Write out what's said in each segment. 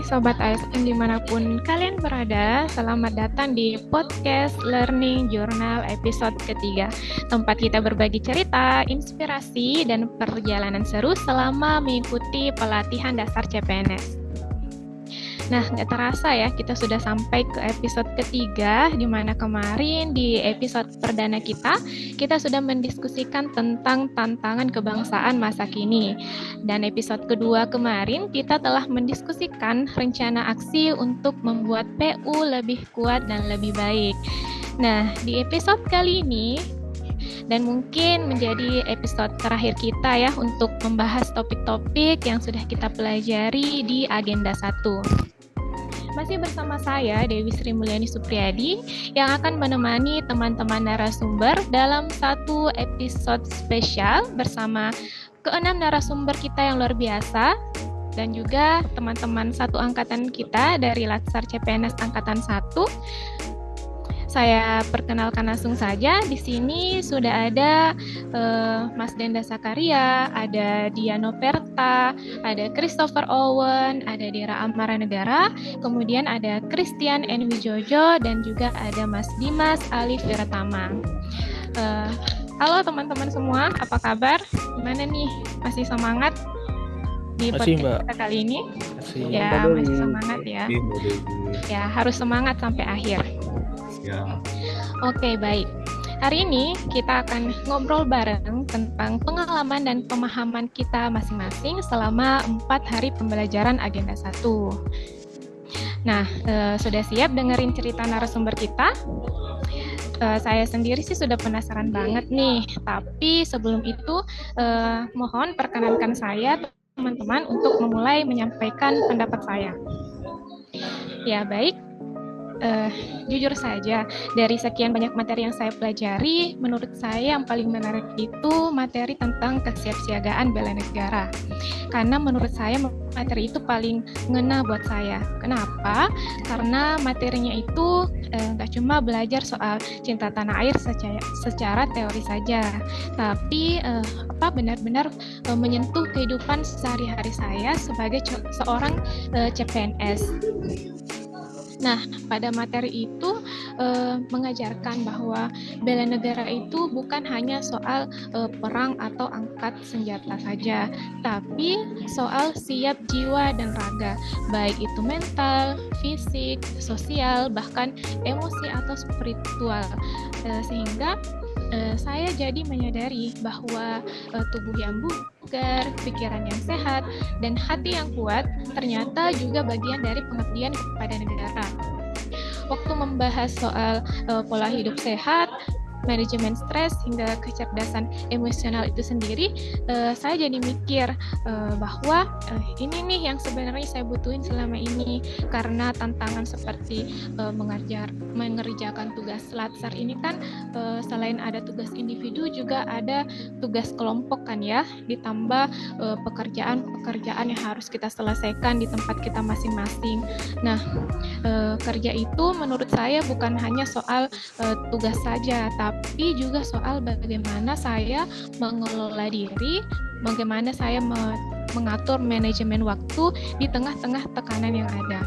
Sobat ASN dimanapun kalian berada, selamat datang di podcast Learning Journal episode ketiga, tempat kita berbagi cerita, inspirasi, dan perjalanan seru selama mengikuti pelatihan dasar CPNS. Nah, nggak terasa ya, kita sudah sampai ke episode ketiga, di mana kemarin di episode perdana kita sudah mendiskusikan tentang tantangan kebangsaan masa kini. Dan episode kedua kemarin, kita telah mendiskusikan rencana aksi untuk membuat PU lebih kuat dan lebih baik. Nah, di episode kali ini, dan mungkin menjadi episode terakhir kita ya untuk membahas topik-topik yang sudah kita pelajari di agenda 1. Masih bersama saya, Dewi Sri Mulyani Supriyadi, yang akan menemani teman-teman narasumber dalam satu episode spesial bersama ke-6 narasumber kita yang luar biasa, dan juga teman-teman satu angkatan kita dari Latsar CPNS Angkatan 1. Saya perkenalkan langsung saja. Di sini sudah ada Mas Denda Sakaria, ada Diano Perta, ada Christopher Owen, ada Dera Amara Negara, kemudian ada Christian N. Wijojo, dan juga ada Mas Dimas Alif Wiratama. Halo teman-teman semua, apa kabar? Gimana nih? Masih semangat di podcast kita kali ini? Ya, masih semangat ya. Ya, harus semangat sampai akhir. Ya. Oke, baik. Hari ini kita akan ngobrol bareng tentang pengalaman dan pemahaman kita masing-masing selama 4 hari pembelajaran agenda 1. Nah, sudah siap dengerin cerita narasumber kita? Saya sendiri sih sudah penasaran banget nih, tapi sebelum itu mohon perkenankan saya teman-teman untuk memulai menyampaikan pendapat saya. Ya, baik. Jujur saja, dari sekian banyak materi yang saya pelajari, menurut saya yang paling menarik itu materi tentang kesiapsiagaan bela negara. Karena menurut saya materi itu paling ngena buat saya. Kenapa? Karena materinya itu nggak cuma belajar soal cinta tanah air secara teori saja, tapi benar-benar menyentuh kehidupan sehari-hari saya sebagai seorang CPNS. Nah, pada materi itu mengajarkan bahwa bela negara itu bukan hanya soal perang atau angkat senjata saja, tapi soal siap jiwa dan raga, baik itu mental, fisik, sosial, bahkan emosi atau spiritual. Sehingga saya jadi menyadari bahwa tubuh yang bugar, pikiran yang sehat, dan hati yang kuat ternyata juga bagian dari pengabdian kepada negara. Waktu membahas soal pola hidup sehat, manajemen stres, hingga kecerdasan emosional itu sendiri, saya jadi mikir bahwa ini nih yang sebenarnya saya butuhin selama ini, karena tantangan seperti mengerjakan tugas latsar ini kan selain ada tugas individu juga ada tugas kelompok kan ya, ditambah pekerjaan-pekerjaan yang harus kita selesaikan di tempat kita masing-masing. Nah, kerja itu menurut saya bukan hanya soal tugas saja, tapi juga soal bagaimana saya mengelola diri, bagaimana saya mengatur manajemen waktu di tengah-tengah tekanan yang ada.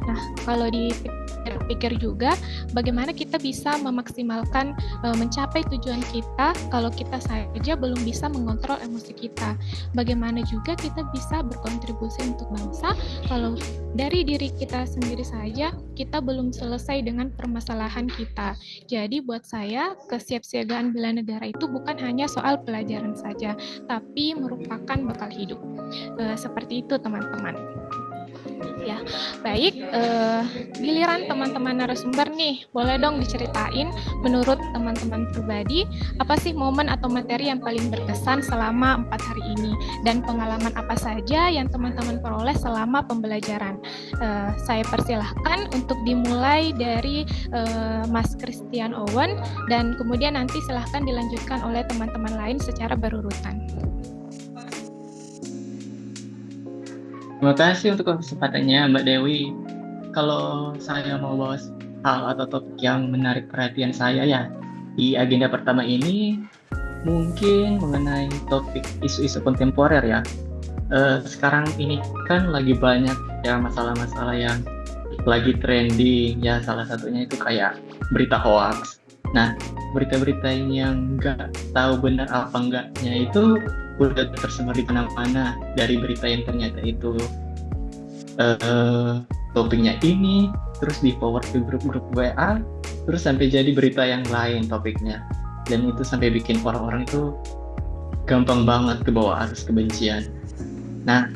Nah, kalau dipikir juga, bagaimana kita bisa memaksimalkan mencapai tujuan kita kalau kita saja belum bisa mengontrol emosi kita. Bagaimana juga kita bisa berkontribusi untuk bangsa kalau dari diri kita sendiri saja kita belum selesai dengan permasalahan kita. Jadi buat saya, kesiapsiagaan bela negara itu bukan hanya soal pelajaran saja, tapi merupakan bekal hidup. Seperti itu teman-teman. Ya, baik, giliran teman-teman narasumber nih, boleh dong diceritain menurut teman-teman pribadi, apa sih momen atau materi yang paling berkesan selama 4 hari ini, dan pengalaman apa saja yang teman-teman peroleh selama pembelajaran. Saya persilahkan untuk dimulai dari Mas Christian Owen, dan kemudian nanti silahkan dilanjutkan oleh teman-teman lain secara berurutan. Terima kasih untuk kesempatannya Mbak Dewi. Kalau saya mau bahas hal atau topik yang menarik perhatian saya ya di agenda pertama ini mungkin mengenai topik isu-isu kontemporer ya. Sekarang ini kan lagi banyak ya masalah-masalah yang lagi trending ya, salah satunya itu kayak berita hoax. Nah, berita-berita yang nggak tahu benar apa enggaknya itu udah tersebar di mana-mana, dari berita yang ternyata itu eh, topiknya ini, terus di forward ke grup-grup WA, terus sampai jadi berita yang lain topiknya. Dan itu sampai bikin orang-orang itu gampang banget ke bawah arus kebencian. Nah,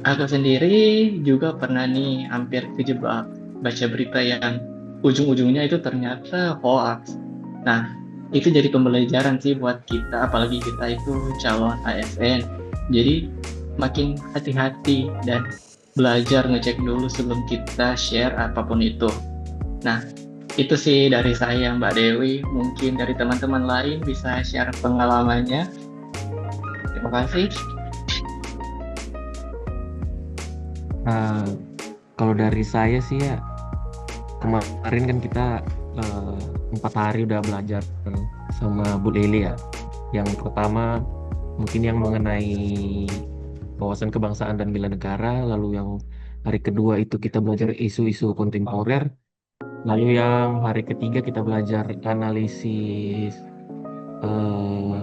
aku sendiri juga pernah nih hampir kejebak baca berita yang ujung-ujungnya itu ternyata hoax. Nah, itu jadi pembelajaran sih buat kita, apalagi kita itu calon ASN. Jadi makin hati-hati dan belajar ngecek dulu sebelum kita share apapun itu. Nah, itu sih dari saya Mbak Dewi. Mungkin dari teman-teman lain bisa share pengalamannya. Terima kasih. Nah, kalau dari saya sih ya, kemarin kan kita 4 hari udah belajar sama Bu Leli ya. Yang pertama mungkin yang mengenai wawasan kebangsaan dan bela negara, lalu yang hari kedua itu kita belajar isu-isu kontemporer, lalu yang hari ketiga kita belajar analisis eh,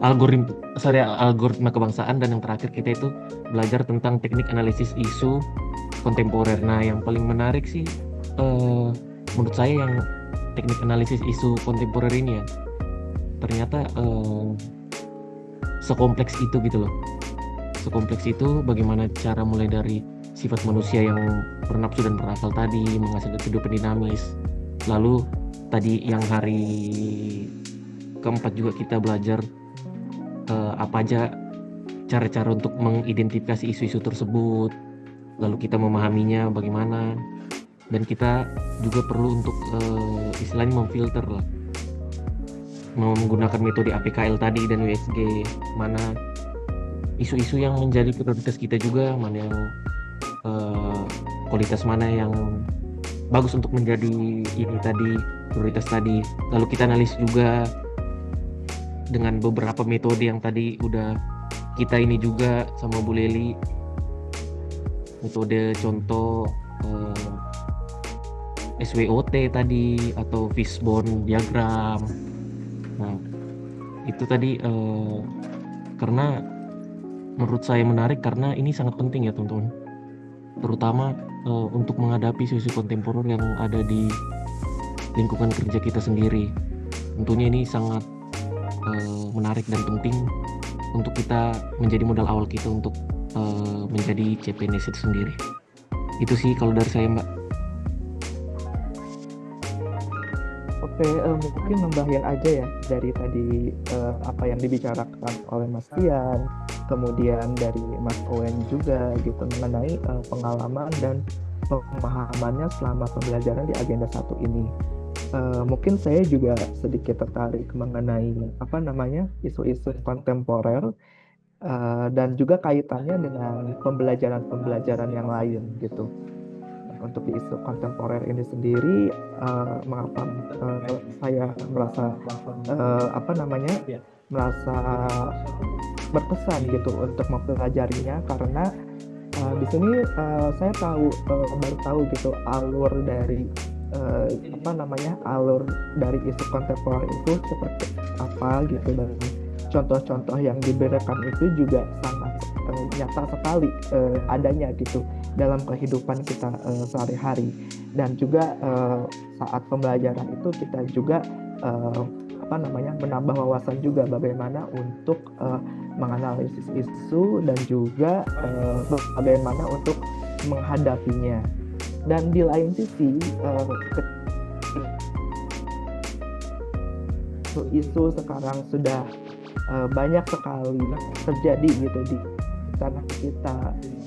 algoritma kebangsaan, dan yang terakhir kita itu belajar tentang teknik analisis isu kontemporer. Nah, yang paling menarik sih menurut saya yang teknik analisis isu kontemporer ini ya, ternyata sekompleks itu gitu loh. Sekompleks itu bagaimana cara mulai dari sifat manusia yang bernafsu dan berakal tadi, menghasilkan kehidupan dinamis. Lalu tadi yang hari keempat juga kita belajar apa aja cara-cara untuk mengidentifikasi isu-isu tersebut, lalu kita memahaminya bagaimana, dan kita juga perlu untuk istilahnya memfilter lah, menggunakan metode APKL tadi dan USG, mana isu-isu yang menjadi prioritas kita juga, mana yang kualitas mana yang bagus untuk menjadi ini tadi, prioritas tadi. Lalu kita analis juga dengan beberapa metode yang tadi udah kita ini juga sama Bu Leli, metode contoh SWOT tadi atau fishbone diagram. Nah, itu tadi karena menurut saya menarik karena ini sangat penting ya teman-teman, terutama untuk menghadapi isu-isu kontemporer yang ada di lingkungan kerja kita sendiri. Tentunya ini sangat menarik dan penting untuk kita menjadi modal awal kita untuk menjadi CPNS itu sendiri. Itu sih kalau dari saya, Mbak. Oke, mungkin nambahin aja ya dari tadi apa yang dibicarakan oleh Mas Tian, kemudian dari Mas Owen juga gitu mengenai pengalaman dan pemahamannya selama pembelajaran di agenda 1 ini. Mungkin saya juga sedikit tertarik mengenai apa namanya isu-isu kontemporer dan juga kaitannya dengan pembelajaran-pembelajaran yang lain gitu. Untuk di isu kontemporer ini sendiri, mengapa saya merasa apa namanya merasa berkesan gitu untuk mempelajarinya, karena di sini saya baru tahu gitu alur dari alur dari isu kontemporer itu seperti apa gitu, dan contoh-contoh yang diberikan itu juga sangat nyata sekali adanya gitu dalam kehidupan kita sehari-hari. Dan juga saat pembelajaran itu kita juga menambah wawasan juga bagaimana untuk menganalisis isu dan juga bagaimana untuk menghadapinya. Dan di lain sisi isu sekarang sudah banyak sekali terjadi gitu di tanah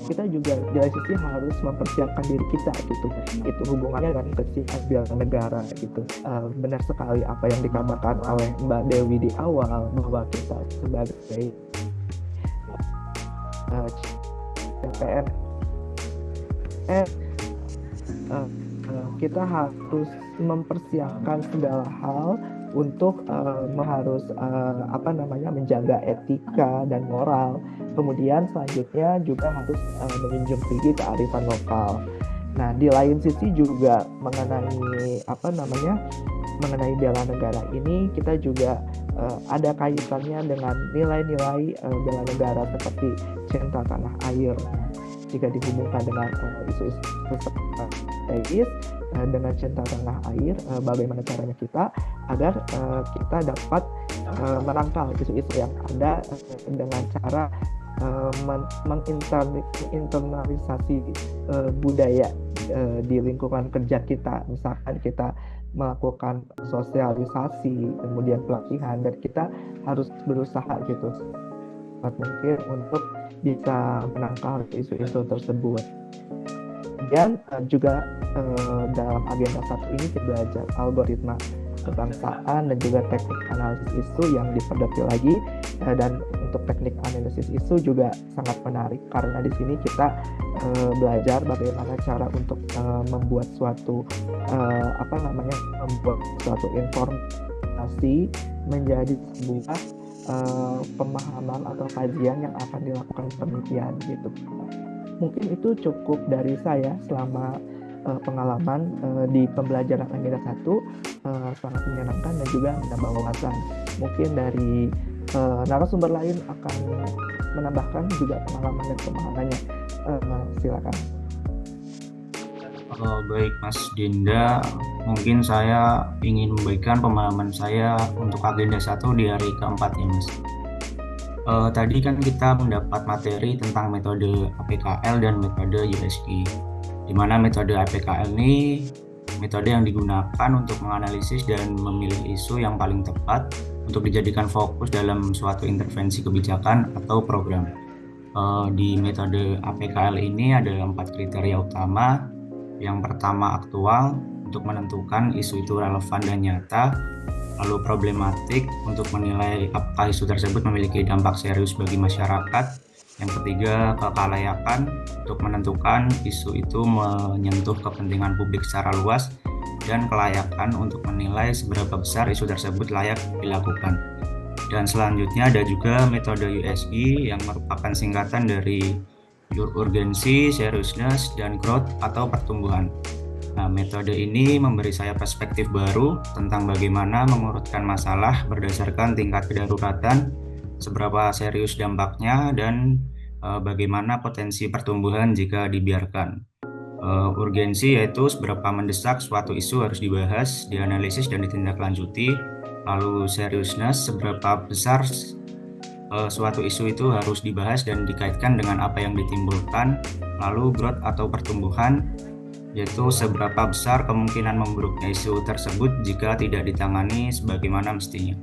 kita juga di lain sisi harus mempersiapkan diri kita gitu. Itu hubungannya dengan kesiapan bela negara gitu. Benar sekali apa yang dikatakan oleh Mbak Dewi di awal, bahwa kita sebagai CPNS kita harus mempersiapkan segala hal untuk harus menjaga etika dan moral. Kemudian selanjutnya juga harus menjunjung tinggi kearifan lokal. Nah, di lain sisi juga mengenai bela negara ini, kita juga ada kaitannya dengan nilai-nilai bela negara seperti cinta tanah air. Jika dihubungkan dengan isu-isu strategis dengan cinta tanah air, bagaimana caranya kita agar kita dapat menangkal isu-isu yang ada dengan cara menginternalisasi budaya di lingkungan kerja kita. Misalkan kita melakukan sosialisasi, kemudian pelatihan, dan kita harus berusaha gitu mungkin untuk bisa menangkal isu-isu tersebut. Dan juga dalam agenda 1 ini kita belajar algoritma kebangsaan dan juga teknik analisis isu yang diperdalam lagi, dan untuk teknik analisis isu juga sangat menarik karena di sini kita belajar bagaimana cara untuk membuat suatu informasi menjadi sebuah pemahaman atau kajian yang akan dilakukan penelitian gitu. Mungkin itu cukup dari saya selama pengalaman di pembelajaran agenda 1, sangat menyenangkan dan juga menambah wawasan. Mungkin dari narasumber lain akan menambahkan juga pengalaman dan pemahamannya. Silakan. Baik Mas Dinda, mungkin saya ingin membagikan pemahaman saya untuk agenda 1 di hari keempat ya Mas. Tadi kan kita mendapat materi tentang metode APKL dan metode USG, di mana metode APKL ini metode yang digunakan untuk menganalisis dan memilih isu yang paling tepat untuk dijadikan fokus dalam suatu intervensi kebijakan atau program. Di metode APKL ini ada 4 kriteria utama. Yang pertama aktual, untuk menentukan isu itu relevan dan nyata. Lalu problematik, untuk menilai apakah isu tersebut memiliki dampak serius bagi masyarakat. Yang ketiga, kelayakan, untuk menentukan isu itu menyentuh kepentingan publik secara luas. Dan kelayakan untuk menilai seberapa besar isu tersebut layak dilakukan. Dan selanjutnya ada juga metode USG yang merupakan singkatan dari urgensi, seriousness, dan growth atau pertumbuhan. Nah, metode ini memberi saya perspektif baru tentang bagaimana mengurutkan masalah berdasarkan tingkat kedaruratan, seberapa serius dampaknya, dan bagaimana potensi pertumbuhan jika dibiarkan. Urgensi yaitu seberapa mendesak suatu isu harus dibahas, dianalisis, dan ditindaklanjuti. Lalu seriousness, seberapa besar suatu isu itu harus dibahas dan dikaitkan dengan apa yang ditimbulkan. Lalu growth atau pertumbuhan, yaitu seberapa besar kemungkinan memburuknya isu tersebut jika tidak ditangani sebagaimana mestinya.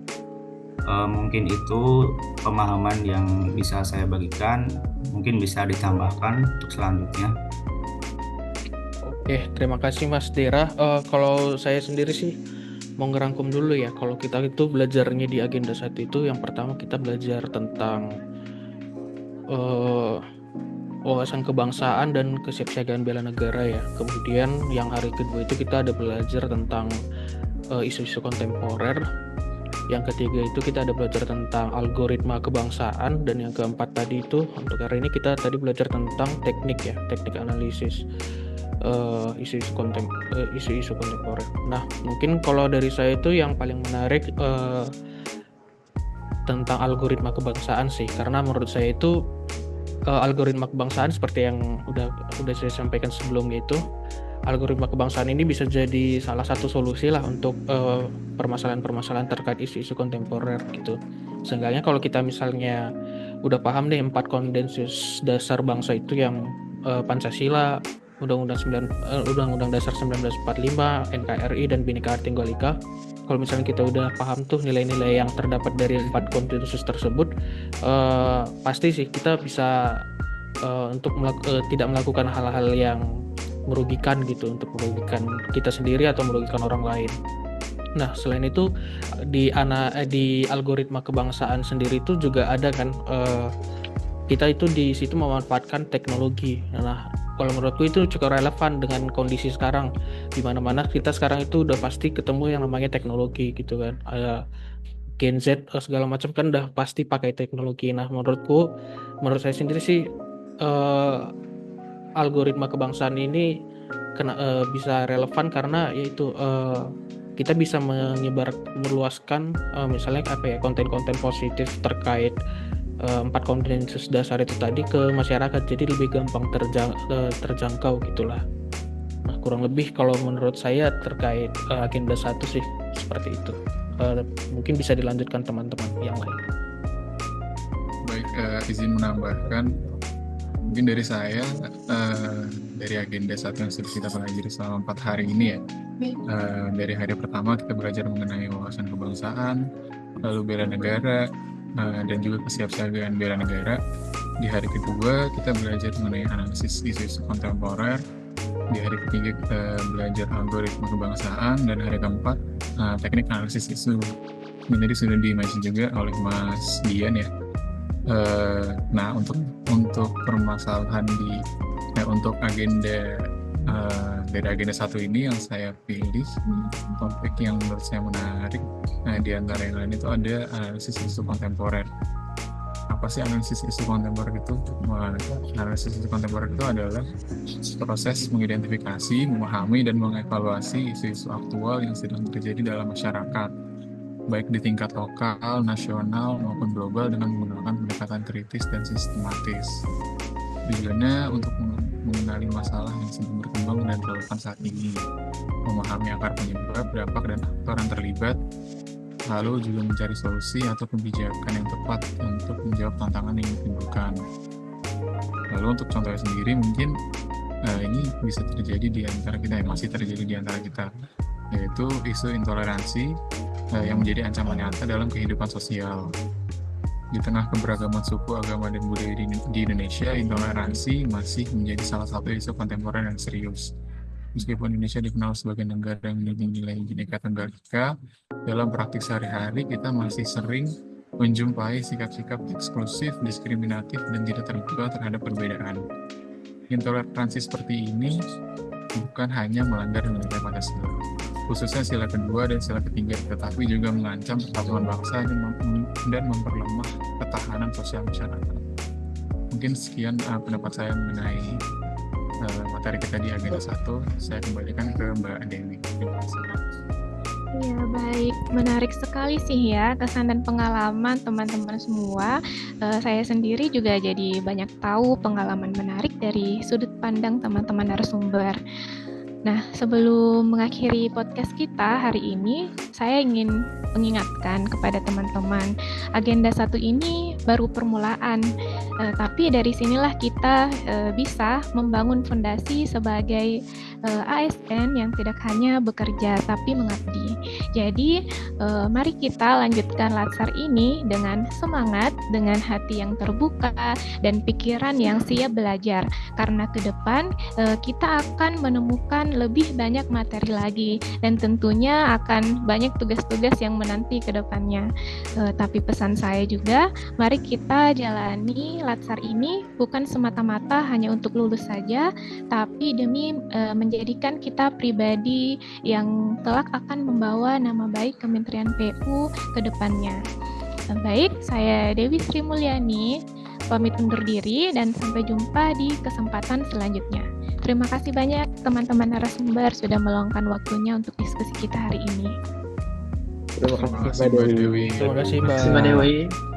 Mungkin itu pemahaman yang bisa saya bagikan, mungkin bisa ditambahkan untuk selanjutnya. Oke, terima kasih Mas Dera. Kalau saya sendiri sih mau ngerangkum dulu ya. Kalau kita itu belajarnya di agenda 1 itu, yang pertama kita belajar tentang wawasan kebangsaan dan kesiapsiagaan bela negara ya. Kemudian yang hari kedua itu kita ada belajar tentang isu-isu kontemporer. Yang ketiga itu kita ada belajar tentang algoritma kebangsaan. Dan yang keempat tadi itu untuk hari ini kita tadi belajar tentang teknik ya, teknik analisis isu-isu kontemporer. Nah, mungkin kalau dari saya itu yang paling menarik tentang algoritma kebangsaan sih, karena menurut saya itu algoritma kebangsaan seperti yang udah saya sampaikan sebelumnya itu, algoritma kebangsaan ini bisa jadi salah satu solusi lah untuk permasalahan-permasalahan terkait isu-isu kontemporer gitu. Seenggaknya kalau kita misalnya udah paham deh 4 konsensus dasar bangsa itu yang Pancasila, Undang-Undang Dasar 1945, NKRI, dan Bhinneka Tunggal Ika. Kalau misalnya kita udah paham tuh nilai-nilai yang terdapat dari 4 konsensus tersebut, pasti sih kita bisa untuk tidak melakukan hal-hal yang merugikan gitu, untuk merugikan kita sendiri atau merugikan orang lain. Nah, selain itu di algoritma kebangsaan sendiri itu juga ada kan, kita itu di situ memanfaatkan teknologi. Nah, kalau menurutku itu cukup relevan dengan kondisi sekarang, di mana-mana kita sekarang itu udah pasti ketemu yang namanya teknologi gitu kan. Gen Z segala macam kan udah pasti pakai teknologi. Nah, menurut saya sendiri sih algoritma kebangsaan ini bisa relevan karena yaitu kita bisa meluaskan misalnya konten-konten positif terkait 4 konsensus dasar itu tadi ke masyarakat, jadi lebih gampang terjangkau gitulah. Nah, kurang lebih kalau menurut saya terkait agenda 1 sih seperti itu. Mungkin bisa dilanjutkan teman-teman yang lain. Baik, izin menambahkan, mungkin dari saya, dari agenda 1 yang sudah kita pelajari selama 4 hari ini ya. Dari hari pertama kita belajar mengenai wawasan kebangsaan, lalu bela negara, dan juga kesiapsiagaan bela negara. Di hari kedua kita belajar mengenai analisis isu-isu kontemporer. Di hari ketiga kita belajar algoritma kebangsaan, dan hari keempat teknik analisis isu. Ini tadi sudah di-mention juga oleh Mas Dian ya. Nah, untuk permasalahan untuk agenda dari agenda 1 ini yang saya pilih topik yang menurut saya menarik. Nah, di antara yang lain itu ada analisis isu kontemporer. Apa sih analisis isu kontemporer itu? Analisis isu kontemporer itu adalah proses mengidentifikasi, memahami, dan mengevaluasi isu-isu aktual yang sedang terjadi dalam masyarakat, baik di tingkat lokal, nasional, maupun global, dengan menggunakan pendekatan kritis dan sistematis. Tujuannya untuk mengenali masalah yang sedang berkembang dan relevan saat ini, memahami akar penyebab, dampak, dan aktor yang terlibat, lalu juga mencari solusi atau kebijakan yang tepat untuk menjawab tantangan yang ditimbulkan. Lalu untuk contohnya sendiri, mungkin ini bisa terjadi di antara kita, masih terjadi di antara kita, yaitu isu intoleransi yang menjadi ancaman nyata dalam kehidupan sosial. Di tengah keberagaman suku, agama, dan budaya di Indonesia, intoleransi masih menjadi salah satu isu kontemporer yang serius. Meskipun Indonesia dikenal sebagai negara yang memiliki nilai Bhinneka Tunggal Ika, dalam praktik sehari-hari kita masih sering menjumpai sikap-sikap eksklusif, diskriminatif, dan tidak terbuka terhadap perbedaan. Intoleransi seperti ini bukan hanya melanggar nilai Pancasila, khususnya sila kedua dan sila ketiga, tetapi juga mengancam persatuan bangsa dan memperlemah ketahanan sosial masyarakat. Mungkin sekian pendapat saya mengenai materi kita di agenda 1. Saya kembalikan ke Mbak Dewi. Terima kasih. Ya, baik. Menarik sekali sih ya kesan dan pengalaman teman-teman semua. Saya sendiri juga jadi banyak tahu pengalaman menarik dari sudut pandang teman-teman narasumber. Nah, sebelum mengakhiri podcast kita hari ini, saya ingin mengingatkan kepada teman-teman, agenda 1 ini baru permulaan, tapi dari sinilah kita bisa membangun fondasi sebagai ASN yang tidak hanya bekerja tapi mengabdi. Jadi, mari kita lanjutkan Latsar ini dengan semangat, dengan hati yang terbuka, dan pikiran yang siap belajar, karena ke depan kita akan menemukan lebih banyak materi lagi, dan tentunya akan banyak tugas-tugas yang menanti ke depannya. Tapi pesan saya juga, mari kita jalani Latsar ini bukan semata-mata hanya untuk lulus saja, tapi demi menjadikan kita pribadi yang kelak akan membawa nama baik Kementerian PU ke depannya. Baik, saya Dewi Sri Mulyani, pamit undur diri dan sampai jumpa di kesempatan selanjutnya. Terima kasih banyak teman-teman narasumber sudah meluangkan waktunya untuk diskusi kita hari ini. Terima kasih Mbak Dewi. Terima kasih Terima kasih Mbak Dewi.